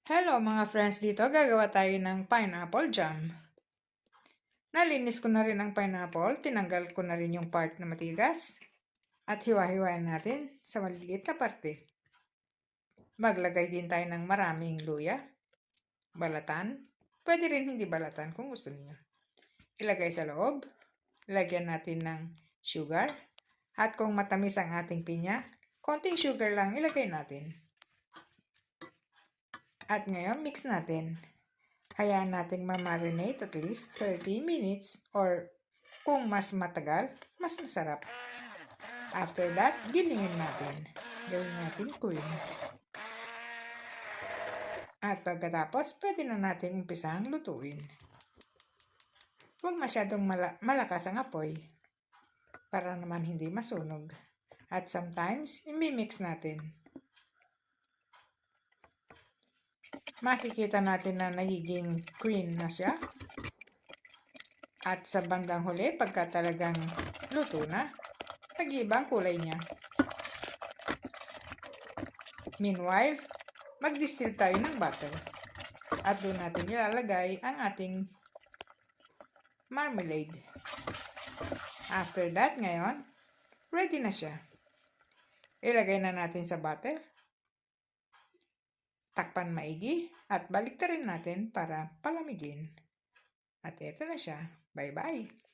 Hello mga friends, dito gagawa tayo ng pineapple jam. Nalinis ko na rin ang pineapple, tinanggal ko na rin yung part na matigas at hiwa-hiwain natin sa maliliit na parte. Maglagay din tayo ng maraming luya, balatan, pwede rin hindi balatan kung gusto niyo. Ilagay sa loob, lagyan natin ng sugar at kung matamis ang ating pinya, konting sugar lang ilagay natin. At ngayon, mix natin. Hayaan natin ma-marinate at least 30 minutes or kung mas matagal, mas masarap. After that, gilingin natin. Gawin natin cream. At pagkatapos, pwede na natin umpisang lutuin. Huwag masyadong malakas ang apoy para naman hindi masunog. At sometimes, imimix natin. Makikita natin na nagiging cream na siya. At sa bandang huli, pagka talagang luto na, nag-iiba ang kulay niya. Meanwhile, mag-distill tayo ng butter. At doon natin ilalagay ang ating marmalade. After that, ngayon, ready na siya. Ilagay na natin sa butter. Takpan maigi at baliktarin natin para palamigin. At ito na siya. Bye-bye!